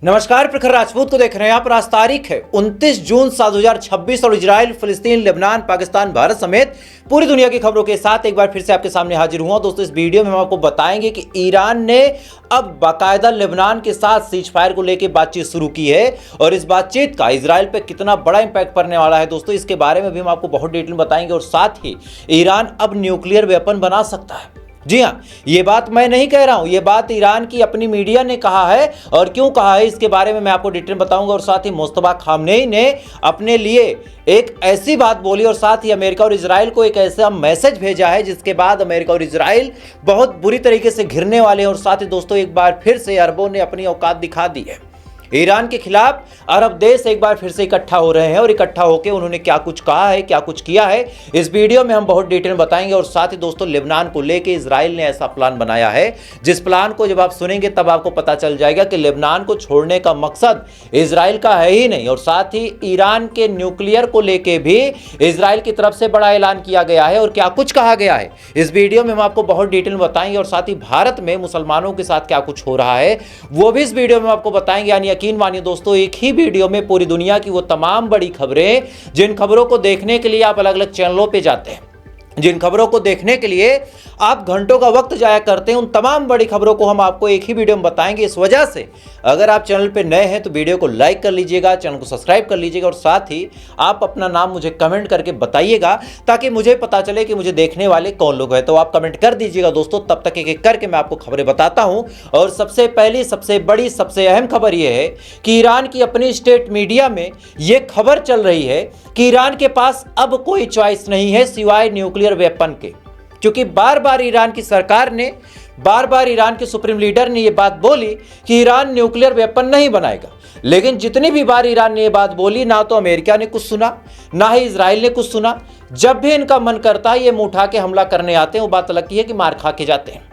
नमस्कार, प्रखर राजपूत को देख रहे हैं आप। आज तारीख है 29 जून साल 2026 और इजराइल, फिलिस्तीन, लेबनान, पाकिस्तान, भारत समेत पूरी दुनिया की खबरों के साथ एक बार फिर से आपके सामने हाजिर हुआ। दोस्तों, इस वीडियो में हम आपको बताएंगे कि ईरान ने अब बाकायदा लेबनान के साथ सीज फायर को लेकर बातचीत शुरू की है और इस बातचीत का इजराइल पे कितना बड़ा इंपैक्ट पड़ने वाला है। दोस्तों, इसके बारे में भी हम आपको बहुत डिटेल में बताएंगे और साथ ही ईरान अब न्यूक्लियर वेपन बना सकता है। जी हाँ, ये बात मैं नहीं कह रहा हूं, ये बात ईरान की अपनी मीडिया ने कहा है और क्यों कहा है इसके बारे में मैं आपको डिटेल बताऊंगा। और साथ ही मुस्तफा खामनेई ने अपने लिए एक ऐसी बात बोली और साथ ही अमेरिका और इजराइल को एक ऐसा मैसेज भेजा है जिसके बाद अमेरिका और इजराइल बहुत बुरी तरीके से घिरने वाले हैं। और साथ ही दोस्तों, एक बार फिर से अरबों ने अपनी औकात दिखा दी है। ईरान के खिलाफ अरब देश एक बार फिर से इकट्ठा हो रहे हैं और इकट्ठा होकर उन्होंने क्या कुछ कहा है, क्या कुछ किया है, इस वीडियो में हम बहुत डिटेल में बताएंगे। और साथ ही दोस्तों, लेबनान को लेकर इजराइल ने ऐसा प्लान बनाया है जिस प्लान को जब आप सुनेंगे तब आपको पता चल जाएगा कि लेबनान को छोड़ने का मकसद इजराइल का है ही नहीं। और साथ ही ईरान के न्यूक्लियर को लेकर भी इजराइल की तरफ से बड़ा ऐलान किया गया है और क्या कुछ कहा गया है इस वीडियो में हम आपको बहुत डिटेल में बताएंगे। और साथ ही भारत में मुसलमानों के साथ क्या कुछ हो रहा है वो भी इस वीडियो में आपको बताएंगे। यानी यकीन मानिए दोस्तों, एक ही वीडियो में पूरी दुनिया की वो तमाम बड़ी खबरें, जिन खबरों को देखने के लिए आप अलग अलग चैनलों पे जाते हैं, जिन खबरों को देखने के लिए आप घंटों का वक्त जाया करते हैं, उन तमाम बड़ी खबरों को हम आपको एक ही वीडियो में बताएंगे। इस वजह से अगर आप चैनल पे नए हैं तो वीडियो को लाइक कर लीजिएगा, चैनल को सब्सक्राइब कर लीजिएगा और साथ ही आप अपना नाम मुझे कमेंट करके बताइएगा ताकि मुझे पता चले कि मुझे देखने वाले कौन लोग हैं। तो आप कमेंट कर दीजिएगा दोस्तों, तब तक एक एक करके मैं आपको खबरें बताता हूं। और सबसे पहली, सबसे बड़ी, सबसे अहम खबर यह है कि ईरान की अपनी स्टेट मीडिया में यह खबर चल रही है कि ईरान के पास अब कोई चॉइस नहीं है सिवाय न्यूक्लियर वेपन के। क्योंकि बार बार ईरान की सरकार ने, बार बार ईरान के सुप्रीम लीडर ने यह बात बोली कि ईरान न्यूक्लियर वेपन नहीं बनाएगा, लेकिन जितनी भी बार ईरान ने यह बात बोली, ना तो अमेरिका ने कुछ सुना, ना ही इजराइल ने कुछ सुना। जब भी इनका मन करता है ये मुंह उठा के हमला करने आते हैं। वो बात अलग की है कि मार खा के जाते हैं,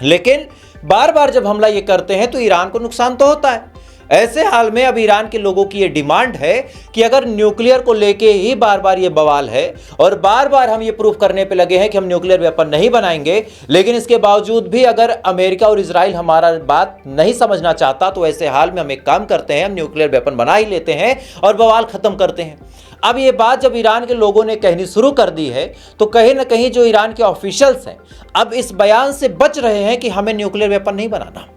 लेकिन बार बार जब हमला ये करते हैं तो ईरान को नुकसान तो होता है। ऐसे हाल में अब ईरान के लोगों की ये डिमांड है कि अगर न्यूक्लियर को लेके ही बार बार ये बवाल है और बार बार हम ये प्रूफ करने पे लगे हैं कि हम न्यूक्लियर वेपन नहीं बनाएंगे, लेकिन इसके बावजूद भी अगर अमेरिका और इजराइल हमारा बात नहीं समझना चाहता तो ऐसे हाल में हम एक काम करते हैं, हम न्यूक्लियर वेपन बना ही लेते हैं और बवाल खत्म करते हैं। अब ये बात जब ईरान के लोगों ने कहनी शुरू कर दी है तो कहीं ना कहीं जो ईरान के ऑफिशियल्स हैं अब इस बयान से बच रहे हैं कि हमें न्यूक्लियर वेपन नहीं बनाना।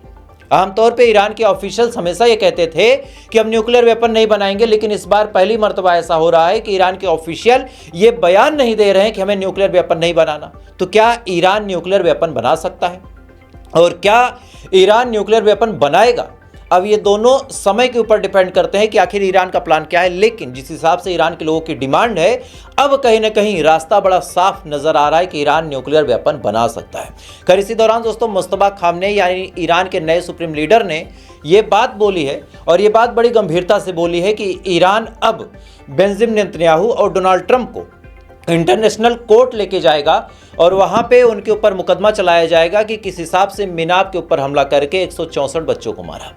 आमतौर पे ईरान के ऑफिशियल्स हमेशा ये कहते थे कि हम न्यूक्लियर वेपन नहीं बनाएंगे, लेकिन इस बार पहली मर्तबा ऐसा हो रहा है कि ईरान के ऑफिशियल ये बयान नहीं दे रहे हैं कि हमें न्यूक्लियर वेपन नहीं बनाना। तो क्या ईरान न्यूक्लियर वेपन बना सकता है और क्या ईरान न्यूक्लियर वेपन बनाएगा? अब ये दोनों समय के ऊपर डिपेंड करते हैं कि आखिर ईरान का प्लान क्या है। लेकिन जिस हिसाब से ईरान के लोगों की डिमांड है, अब कहीं ना कहीं रास्ता बड़ा साफ नजर आ रहा है कि ईरान न्यूक्लियर वेपन बना सकता है। खैर, इसी दौरान दोस्तों, मुस्तफा खामनेई यानी ईरान के नए सुप्रीम लीडर ने यह बात बोली है और ये बात बड़ी गंभीरता से बोली है कि ईरान अब बेंजामिन नेतन्याहू और डोनाल्ड ट्रंप को इंटरनेशनल कोर्ट लेके जाएगा और वहां पे उनके ऊपर मुकदमा चलाया जाएगा कि किस हिसाब से मीनाब के ऊपर हमला करके 164 बच्चों को मारा।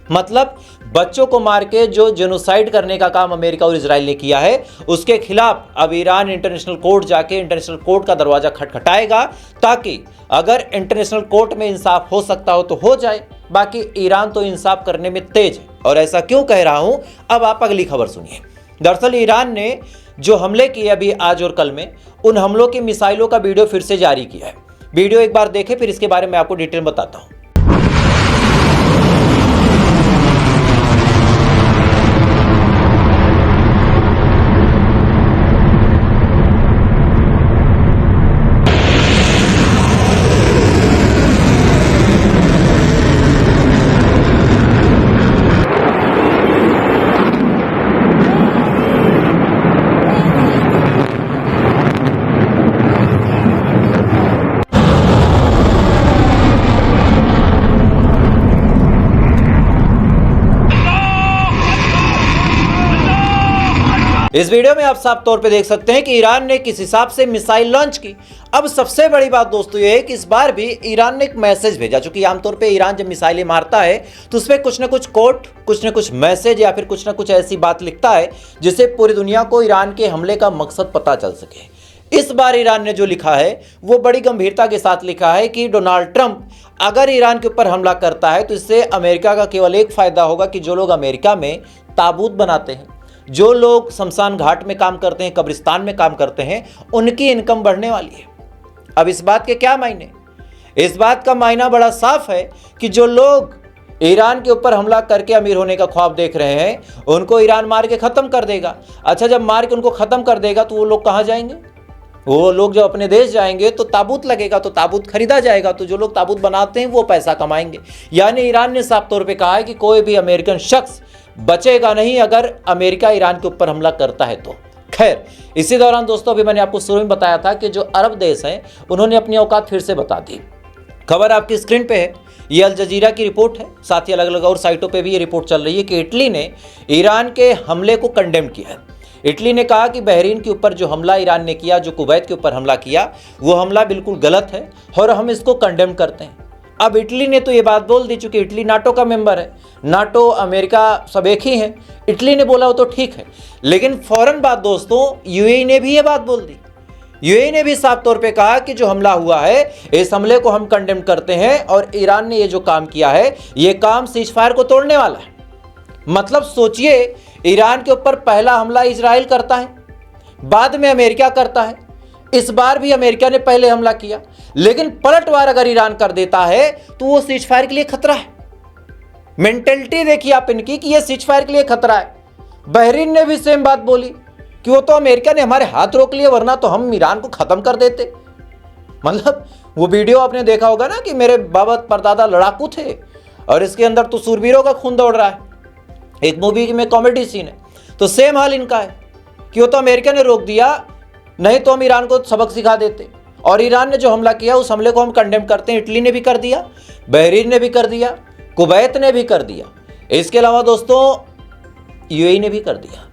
मतलब बच्चों को मार के जो जेनोसाइड करने का काम अमेरिका और इजराइल ने किया है, उसके खिलाफ अब ईरान इंटरनेशनल कोर्ट जाके इंटरनेशनल कोर्ट का दरवाजा खटखटाएगा ताकि अगर इंटरनेशनल कोर्ट में इंसाफ हो सकता हो तो हो जाए। बाकी ईरान तो इंसाफ करने में तेज है। और ऐसा क्यों कह रहा हूं, अब आप अगली खबर सुनिए। दरअसल ईरान ने जो हमले किए अभी आज और कल में, उन हमलों की मिसाइलों का वीडियो फिर से जारी किया है। वीडियो एक बार देखें, फिर इसके बारे में आपको डिटेल बताता हूं। इस वीडियो में आप साफ तौर पे देख सकते हैं कि ईरान ने किस हिसाब से मिसाइल लॉन्च की। अब सबसे बड़ी बात दोस्तों ये है कि इस बार भी ईरान ने एक मैसेज भेजा। चूंकि आमतौर पे ईरान जब मिसाइलें मारता है तो उसमें कुछ ना कुछ कोड, कुछ ना कुछ मैसेज या फिर कुछ ना कुछ ऐसी बात लिखता है जिससे पूरी दुनिया को ईरान के हमले का मकसद पता चल सके। इस बार ईरान ने जो लिखा है वो बड़ी गंभीरता के साथ लिखा है कि डोनाल्ड ट्रंप अगर ईरान के ऊपर हमला करता है तो इससे अमेरिका का केवल एक फायदा होगा कि जो लोग अमेरिका में ताबूत बनाते हैं, जो लोग शमशान घाट में काम करते हैं, कब्रिस्तान में काम करते हैं, उनकी इनकम बढ़ने वाली है। अब इस बात के क्या मायने? इस बात का मायना बड़ा साफ है कि जो लोग ईरान के ऊपर हमला करके अमीर होने का ख्वाब देख रहे हैं, उनको ईरान मार के ख़त्म कर देगा। अच्छा, जब मार के उनको ख़त्म कर देगा तो वो लोग कहाँ जाएंगे? वो लोग जब अपने देश जाएंगे तो ताबूत लगेगा, तो ताबूत खरीदा जाएगा, तो जो लोग ताबूत बनाते हैं वो पैसा कमाएंगे। यानी ईरान ने साफ तौर पे कहा है कि कोई भी अमेरिकन शख्स बचेगा नहीं अगर अमेरिका ईरान के ऊपर हमला करता है तो। खैर, इसी दौरान दोस्तों अभी मैंने आपको शुरू में बताया था कि जो अरब देश हैं उन्होंने अपनी औकात फिर से बता दी। खबर आपकी स्क्रीन पे है, ये अल जजीरा की रिपोर्ट है, साथ ही अलग अलग और साइटों पे भी ये रिपोर्ट चल रही है कि इटली ने ईरान के हमले को कंडेम किया है। इटली ने कहा कि बहरीन के ऊपर जो हमला ईरान ने किया, जो कुवैत के ऊपर हमला किया, वो हमला बिल्कुल गलत है और हम इसको कंडेम करते हैं। अब इटली ने तो ये बात बोल दी, चूंकि इटली नाटो का मेंबर है, नाटो अमेरिका सब एक ही है, इटली ने बोला वो तो ठीक है। लेकिन फौरन बात दोस्तों यूएई ने भी ये बात बोल दी। यूएई ने भी साफ तौर पे कहा कि जो हमला हुआ है इस हमले को हम कंडेम करते हैं और ईरान ने ये जो काम किया है ये काम सीजफायर को तोड़ने वाला है। मतलब सोचिए, ईरान के ऊपर पहला हमला इजराइल करता है, बाद में अमेरिका करता है, इस बार भी अमेरिका ने पहले हमला किया, लेकिन पलटवार अगर ईरान कर देता है तो वो सीजफायर के लिए खतरा है। मेंटेलिटी देखिए आप इनकी कि ये सीजफायर के लिए खतरा है। बहरीन ने भी सेम बात बोली कि वो तो अमेरिका ने हमारे हाथ रोक लिए, वरना तो हम ईरान को खत्म कर देते। मतलब वो वीडियो आपने देखा होगा ना कि मेरे बाबा परदादा लड़ाकू थे और इसके अंदर तो सूरवीरों का खून दौड़ रहा है। एक मूवी में कॉमेडी सीन है, तो सेम हाल इनका है कि वो तो अमेरिका ने रोक दिया, नहीं तो हम ईरान को सबक सिखा देते। और ईरान ने जो हमला किया उस हमले को हम कंडेम करते हैं। इटली ने भी कर दिया, बहरीन ने भी कर दिया, कुवैत ने भी कर दिया, इसके अलावा दोस्तों यूएई ने भी कर दिया।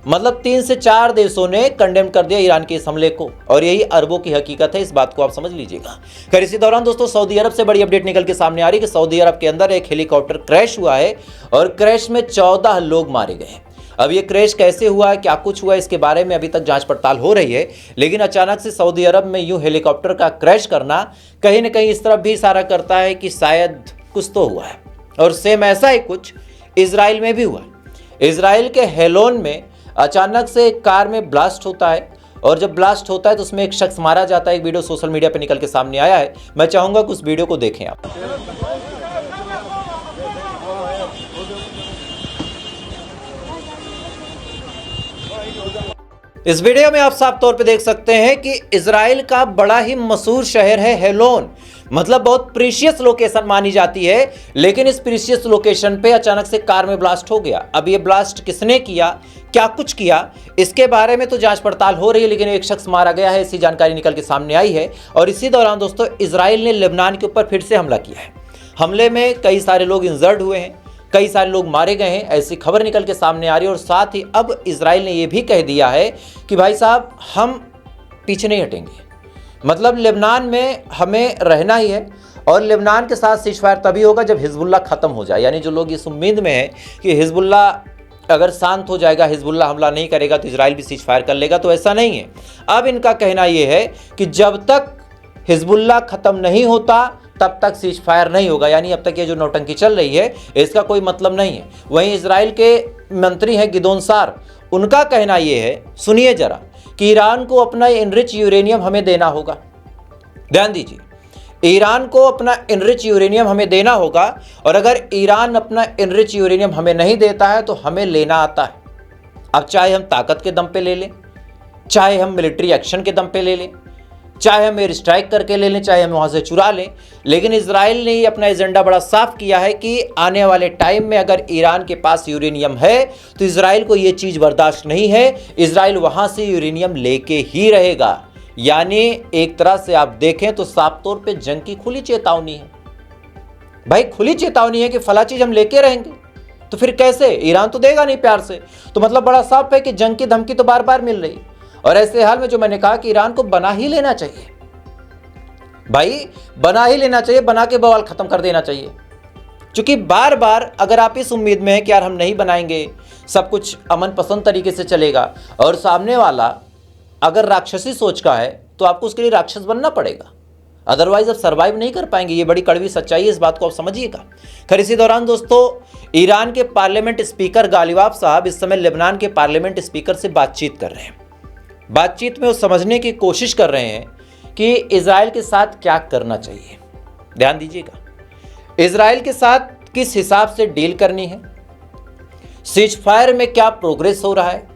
मतलब 3 से 4 देशों ने कंडेम कर दिया ईरान के इस हमले को, और यही अरबों की हकीकत है, इस बात को आप समझ लीजिएगा। खैर, इसी दौरान दोस्तों सऊदी अरब से बड़ी अपडेट निकल के सामने आ रही है कि सऊदी अरब के अंदर एक हेलीकॉप्टर क्रैश हुआ है और क्रैश में 14 लोग मारे गए। अब ये क्रैश कैसे हुआ है, क्या कुछ हुआ है, इसके बारे में अभी तक जांच पड़ताल हो रही है। लेकिन अचानक से सऊदी अरब में यूं हेलीकॉप्टर का क्रैश करना कहीं ना कहीं इस तरफ भी इशारा करता है कि शायद कुछ तो हुआ है। और सेम ऐसा ही कुछ इजराइल में भी हुआ। इजराइल के हेलोन में अचानक से एक कार में ब्लास्ट होता है, और जब ब्लास्ट होता है तो उसमें एक शख्स मारा जाता है। एक वीडियो सोशल मीडिया पर निकल के सामने आया है, मैं चाहूँगा कि उस वीडियो को देखें आप। इस वीडियो में आप साफ तौर पे देख सकते हैं कि इजराइल का बड़ा ही मशहूर शहर है हेलोन, मतलब बहुत प्रीशियस लोकेशन मानी जाती है, लेकिन इस प्रीशियस लोकेशन पे अचानक से कार में ब्लास्ट हो गया। अब ये ब्लास्ट किसने किया, क्या कुछ किया, इसके बारे में तो जांच पड़ताल हो रही है, लेकिन एक शख्स मारा गया है, ऐसी जानकारी निकल के सामने आई है। और इसी दौरान दोस्तों इजराइल ने लेबनान के ऊपर फिर से हमला किया है। हमले में कई सारे लोग इंजर्ड हुए हैं, कई सारे लोग मारे गए हैं, ऐसी खबर निकल के सामने आ रही है। और साथ ही अब इजराइल ने यह भी कह दिया है कि भाई साहब हम पीछे नहीं हटेंगे, मतलब लेबनान में हमें रहना ही है, और लेबनान के साथ सीजफायर तभी होगा जब हिजबुल्लाह खत्म हो जाए। यानी जो लोग इस उम्मीद में हैं कि हिजबुल्लाह अगर शांत हो जाएगा, हिजबुल्लाह हमला नहीं करेगा तो इजराइल भी सीजफायर कर लेगा, तो ऐसा नहीं है। अब इनका कहना यह है कि जब तक हिजबुल्लाह खत्म नहीं होता तब तक सीजफायर नहीं होगा। यानी अब तक ये जो नौटंकी चल रही है इसका कोई मतलब नहीं है। वहीं इजराइल के मंत्री हैं गिदोन सार, उनका कहना यह है, सुनिए जरा, कि ईरान को अपना इनरिच यूरेनियम हमें देना होगा। ध्यान दीजिए, ईरान को अपना इनरिच यूरेनियम हमें देना होगा, और अगर ईरान अपना इनरिच यूरेनियम हमें नहीं देता है तो हमें लेना आता है। अब चाहे हम ताकत के दम पे ले लें, चाहे हम मिलिट्री एक्शन के दम पे ले लें, चाहे हम एयर स्ट्राइक करके ले लें, चाहे हम वहाँ से चुरा लें, लेकिन इजराइल ने अपना एजेंडा बड़ा साफ किया है कि आने वाले टाइम में अगर ईरान के पास यूरेनियम है तो इजराइल को ये चीज़ बर्दाश्त नहीं है, इजराइल वहाँ से यूरेनियम लेके ही रहेगा। यानी एक तरह से आप देखें तो साफ तौर पे जंग की खुली चेतावनी है। भाई खुली चेतावनी है कि फला चीज़ हम लेके रहेंगे, तो फिर कैसे, ईरान तो देगा नहीं प्यार से, तो मतलब बड़ा साफ है कि जंग की धमकी तो बार बार मिल रही। और ऐसे हाल में जो मैंने कहा कि ईरान को बना ही लेना चाहिए, भाई बना ही लेना चाहिए, बना के बवाल खत्म कर देना चाहिए। क्योंकि बार बार अगर आप इस उम्मीद में हैं कि यार हम नहीं बनाएंगे, सब कुछ अमन पसंद तरीके से चलेगा, और सामने वाला अगर राक्षसी सोच का है तो आपको उसके लिए राक्षस बनना पड़ेगा, अदरवाइज आप सर्वाइव नहीं कर पाएंगे। ये बड़ी कड़वी सच्चाई है, इस बात को आप समझिएगा। खैर, इसी दौरान दोस्तों ईरान के पार्लियामेंट स्पीकर गालिबाफ साहब इस समय लेबनान के पार्लियामेंट स्पीकर से बातचीत कर रहे हैं। बातचीत में वो समझने की कोशिश कर रहे हैं कि इजराइल के साथ क्या करना चाहिए। ध्यान दीजिएगा, इजराइल के साथ किस हिसाब से डील करनी है, सीज फायर में क्या प्रोग्रेस हो रहा है,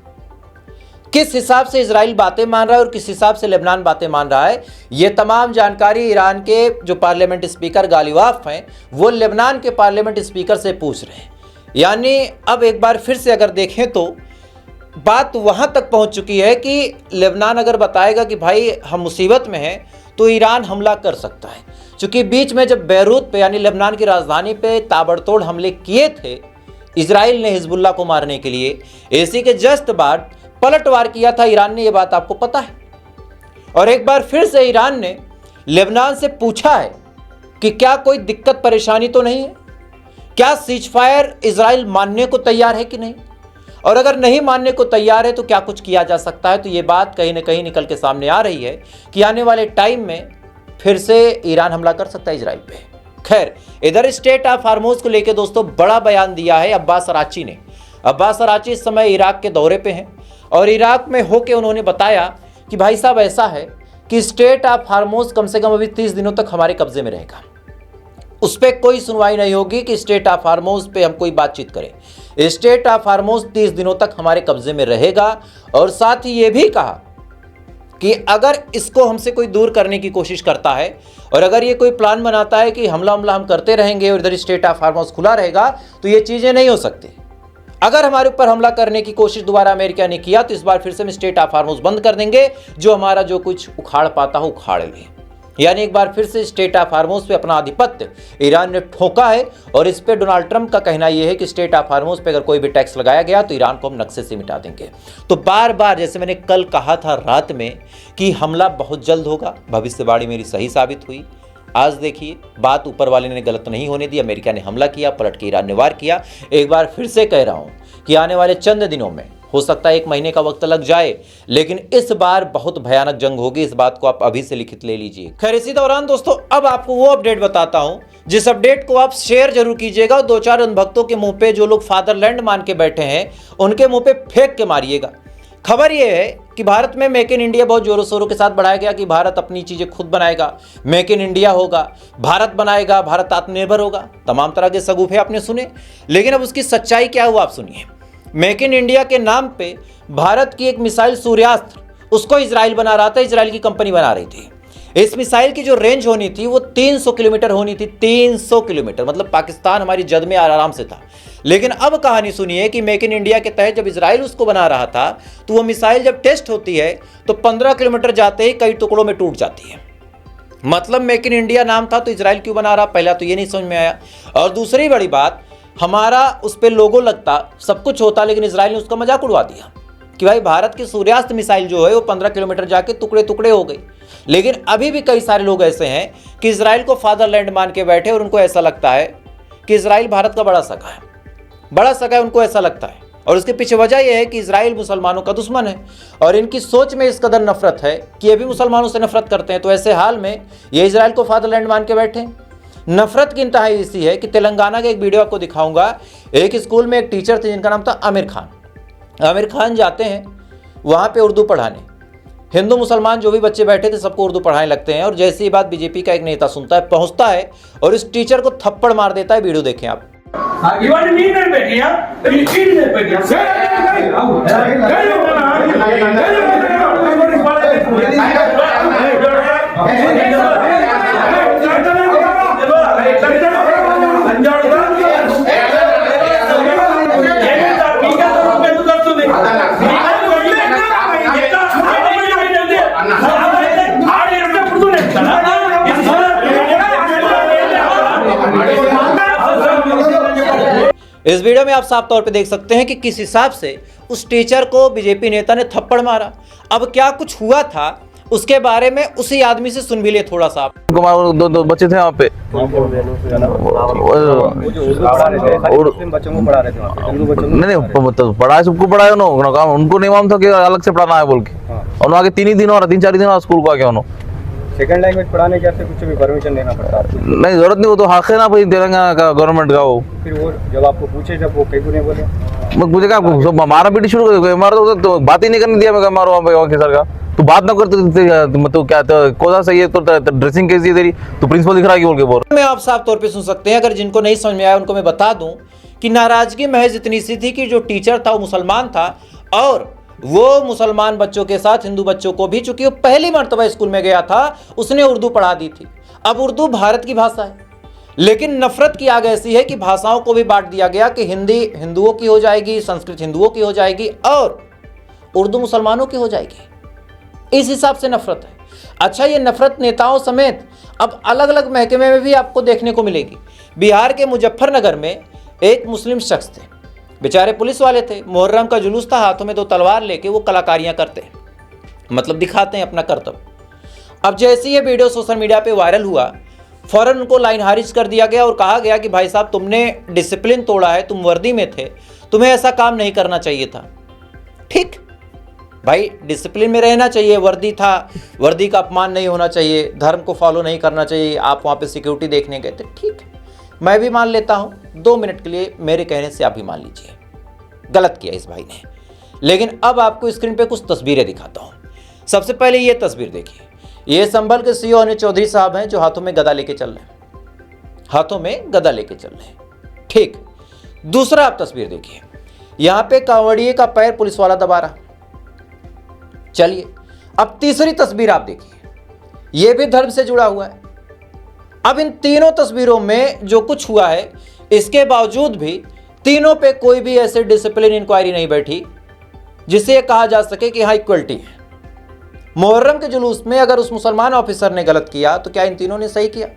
किस हिसाब से इजराइल बातें मान रहा है और किस हिसाब से लेबनान बातें मान रहा है, ये तमाम जानकारी ईरान के जो पार्लियामेंट स्पीकर गालिबाफ हैं वो लेबनान के पार्लियामेंट स्पीकर से पूछ रहे हैं। यानी अब एक बार फिर से अगर देखें तो बात वहां तक पहुंच चुकी है कि लेबनान अगर बताएगा कि भाई हम मुसीबत में हैं तो ईरान हमला कर सकता है। क्योंकि बीच में जब बैरूत पे यानी लेबनान की राजधानी पे ताबड़तोड़ हमले किए थे इजराइल ने हिजबुल्ला को मारने के लिए, इसी के जस्ट बाद पलटवार किया था ईरान ने, ये बात आपको पता है। और एक बार फिर से ईरान ने लेबनान से पूछा है कि क्या कोई दिक्कत परेशानी तो नहीं है, क्या सीज फायर इजराइल मानने को तैयार है कि नहीं, और अगर नहीं मानने को तैयार है तो क्या कुछ किया जा सकता है। तो ये बात कहीं ना कहीं निकल के सामने आ रही है कि आने वाले टाइम में फिर से ईरान हमला कर सकता है इजराइल पे। खैर, इधर स्टेट ऑफ हार्मोज को लेकर दोस्तों बड़ा बयान दिया है अब्बास अराची ने। अब्बास अराची इस समय इराक के दौरे पे हैं और इराक में होके उन्होंने बताया कि भाई साहब ऐसा है कि स्टेट ऑफ हार्मोज कम से कम अभी 30 दिनों तक हमारे कब्जे में रहेगा, उस पर कोई सुनवाई नहीं होगी कि स्टेट ऑफ हार्मोज पे हम कोई बातचीत करें। स्टेट ऑफ हार्मोज 30 दिनों तक हमारे कब्जे में रहेगा। और साथ ही ये भी कहा कि अगर इसको हमसे कोई दूर करने की कोशिश करता है और अगर ये कोई प्लान बनाता है कि हमला हम करते रहेंगे और इधर स्टेट ऑफ हार्मोज खुला रहेगा तो ये चीज़ें नहीं हो सकती। अगर हमारे ऊपर हमला करने की कोशिश दोबारा अमेरिका ने किया तो इस बार फिर से हम स्टेट ऑफ हार्मोज बंद कर देंगे, जो हमारा जो कुछ उखाड़ पाता हो उखाड़ ले। यानी एक बार फिर से स्टेट ऑफ हार्मोज पे अपना आधिपत्य ईरान ने ठोका है। और इस पे डोनाल्ड ट्रंप का कहना यह है कि स्टेट ऑफ हार्मोज पे अगर कोई भी टैक्स लगाया गया तो ईरान को हम नक्शे से मिटा देंगे। तो बार बार जैसे मैंने कल कहा था रात में कि हमला बहुत जल्द होगा, भविष्यवाणी मेरी सही साबित हुई। आज देखिए, बात ऊपर वाले ने गलत नहीं होने दी, अमेरिका ने हमला किया, पलट के ईरान ने वार किया। एक बार फिर से कह रहा हूं कि आने वाले चंद दिनों में, हो सकता है 1 महीने का वक्त लग जाए, लेकिन इस बार बहुत भयानक जंग होगी। इस बात को आप अभी से लिखित ले लीजिए। खैर, इसी दौरान दोस्तों अब आपको वो अपडेट बताता हूं जिस अपडेट को आप शेयर जरूर कीजिएगा और 2-4 उन भक्तों के मुंह पे जो लोग फादरलैंड मान के बैठे हैं उनके मुंह पे फेंक के मारिएगा। खबर यह है कि भारत में मेक इन इंडिया बहुत जोरों शोरों के साथ बढ़ाया गया कि भारत अपनी चीजें खुद बनाएगा, मेक इन इंडिया होगा, भारत बनाएगा, भारत आत्मनिर्भर होगा। तमाम तरह के सगुफे आपने सुने, लेकिन अब उसकी सच्चाई क्या हुआ आप सुनिए। मेक इन इंडिया के नाम पे भारत की एक मिसाइल सूर्यास्त्र, उसको इजराइल बना रहा था, इजराइल की कंपनी बना रही थी। इस मिसाइल की जो रेंज होनी थी वो 300 किलोमीटर होनी थी, 300 किलोमीटर, मतलब पाकिस्तान हमारी जद में आराम से था। लेकिन अब कहानी सुनिए कि मेक इन इंडिया के तहत जब इजराइल उसको बना रहा था तो वो मिसाइल जब टेस्ट होती है तो 15 किलोमीटर जाते ही कई टुकड़ों में टूट जाती है। मतलब मेक इन इंडिया नाम था तो इजराइल क्यों बना रहा, पहला तो ये नहीं समझ में आया। और दूसरी बड़ी बात, हमारा उस पर लोगो लगता, सब कुछ होता, लेकिन इजराइल ने उसका मजाक उड़वा दिया कि भाई भारत की सूर्यास्त मिसाइल जो है वो 15 किलोमीटर जाके टुकड़े टुकड़े हो गई। लेकिन अभी भी कई सारे लोग ऐसे हैं कि इजराइल को फादरलैंड मान के बैठे और उनको ऐसा लगता है कि इजराइल भारत का बड़ा सगा है, बड़ा सगा है, उनको ऐसा लगता है। और उसके पीछे वजह यह है कि इजराइल मुसलमानों का दुश्मन है और इनकी सोच में इस कदर नफरत है कि ये भी मुसलमानों से नफरत करते हैं। तो ऐसे हाल में ये इजराइल को फादरलैंड मान के बैठे। नफरत की इंतहा इसी है कि तेलंगाना का एक वीडियो आपको दिखाऊंगा। एक स्कूल में एक टीचर थे जिनका नाम था आमिर खान। आमिर खान जाते हैं वहाँ पे उर्दू पढ़ाने, हिंदू मुसलमान जो भी बच्चे बैठे थे सबको उर्दू पढ़ाने लगते हैं। और जैसी बात बीजेपी का एक नेता सुनता है, पहुंचता है और इस टीचर को थप्पड़ मार देता है। वीडियो देखें आप। इस वीडियो में आप साफ तौर पे देख सकते हैं कि किस हिसाब से उस टीचर को बीजेपी नेता ने थप्पड़ मारा। अब क्या कुछ हुआ था उसके बारे में उसी आदमी से सुन भी ले थोड़ा सा। दो बच्चे थे वहाँ पे, बच्चों को पढ़ा रहे थे, नहीं पढ़ाया सबको पढ़ाया उनको नहीं मालूम था कि अलग से पढ़ाना है बोल के। और आगे 3 ही दिन और 3-4 दिन और स्कूल को आके उन्होंने सेकंड लैंग्वेज पढ़ाने के वास्ते कुछ भी परमिशन देना पड़ता है आपको? नहीं जरूरत नहीं, वो तो हक है ना भाई तेलंगाना का गवर्नमेंट का। वो फिर वो जब आपको पूछे जब वो कहीं को नहीं बोले? मुझे क्या सब मारा पीटी शुरू कर दी, हमारा तो बात ही नहीं करने दिया। मैं मारो वहाँ के सर का तू बात ना कर, मतलब क्या कोसा सही है तो ड्रेसिंग कैसी है तेरी, तू प्रिंसिपल दिख रहा है बोल के बोल। में आप साफ तौर पे सुन सकते हैं। अगर जिनको नहीं समझ में आया उनको मैं बता दूं कि नाराजगी महज इतनी सी थी कि जो टीचर था वो मुसलमान था और वो मुसलमान बच्चों के साथ हिंदू बच्चों को भी, चूंकि वो पहली मर्तबा स्कूल में गया था, उसने उर्दू पढ़ा दी थी। अब उर्दू भारत की भाषा है, लेकिन नफरत की आग ऐसी है कि भाषाओं को भी बांट दिया गया कि हिंदी हिंदुओं की हो जाएगी, संस्कृत हिंदुओं की हो जाएगी और उर्दू मुसलमानों की हो जाएगी। इस हिसाब से नफरत है। अच्छा, ये नफरत नेताओं समेत अब अलग अलग महकमे में भी आपको देखने को मिलेगी। बिहार के मुजफ्फरनगर में एक मुस्लिम शख्स थे, बेचारे पुलिस वाले थे, मुहर्रम का जुलूस था, हाथों में 2 तलवार लेके वो कलाकारियां करते हैं, मतलब दिखाते हैं अपना कर्तव्य। अब जैसे ये वीडियो सोशल मीडिया पे वायरल हुआ, फौरन उनको लाइन हारिज कर दिया गया और कहा गया कि भाई साहब तुमने डिसिप्लिन तोड़ा है, तुम वर्दी में थे, तुम्हें ऐसा काम नहीं करना चाहिए था। ठीक भाई, डिसिप्लिन में रहना चाहिए, वर्दी था, वर्दी का अपमान नहीं होना चाहिए, धर्म को फॉलो नहीं करना चाहिए, आप वहाँ पे सिक्योरिटी देखने गए थे, ठीक, मैं भी मान लेता हूँ। 2 मिनट के लिए मेरे कहने से आप भी मान लीजिए, गलत किया इस भाई ने। लेकिन अब आपको स्क्रीन पे कुछ तस्वीरें दिखाता हूँ। सबसे पहले ये तस्वीर देखिए, ये संभल के सीओ अनिल चौधरी साहब हैं जो हाथों में गदा लेके चल रहे हैं, हाथों में गदा लेके चल रहे हैं, ठीक। दूसरा आप तस्वीर देखिए, यहाँ पे कांवड़िए का पैर पुलिस वाला दबा रहा। चलिए अब तीसरी तस्वीर आप देखिए, यह भी धर्म से जुड़ा हुआ है। अब इन तीनों तस्वीरों में जो कुछ हुआ है, इसके बावजूद भी तीनों पे कोई भी ऐसे डिसिप्लिन इंक्वायरी नहीं बैठी जिससे यह कहा जा सके कि हाँ इक्वलिटी है। मुहर्रम के जुलूस में अगर उस मुसलमान ऑफिसर ने गलत किया तो क्या इन तीनों ने सही किया?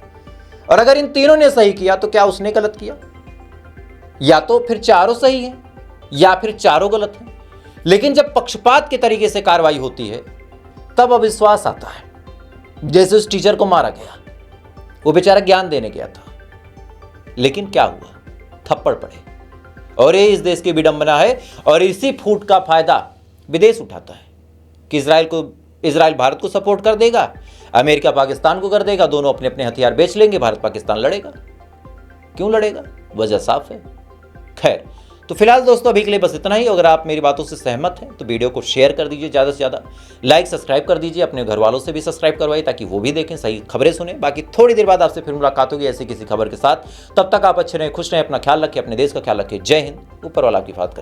और अगर इन तीनों ने सही किया तो क्या उसने गलत किया? या तो फिर चारों सही हैं या फिर चारों गलत हैं। लेकिन जब पक्षपात के तरीके से कार्रवाई होती है तब अविश्वास आता है। जैसे उस टीचर को मारा गया, वो बेचारा ज्ञान देने गया था, लेकिन क्या हुआ? थप्पड़ पड़े। और ये इस देश की विडंबना है और इसी फूट का फायदा विदेश उठाता है कि इजराइल भारत को सपोर्ट कर देगा, अमेरिका पाकिस्तान को कर देगा, दोनों अपने अपने हथियार बेच लेंगे, भारत पाकिस्तान लड़ेगा। क्यों लड़ेगा? वजह साफ है। खैर, तो फिलहाल दोस्तों अभी के लिए बस इतना ही। अगर आप मेरी बातों से सहमत हैं तो वीडियो को शेयर कर दीजिए ज़्यादा से ज़्यादा, लाइक सब्सक्राइब कर दीजिए, अपने घर वालों से भी सब्सक्राइब करवाइए ताकि वो भी देखें, सही खबरें सुने। बाकी थोड़ी देर बाद आपसे फिर मुलाकात होगी ऐसी किसी खबर के साथ। तब तक आप अच्छे रहें, खुश रहें, अपना ख्याल रखें, अपने देश का ख्याल रखें। जय हिंद, ऊपर वाला आपकी बात करे।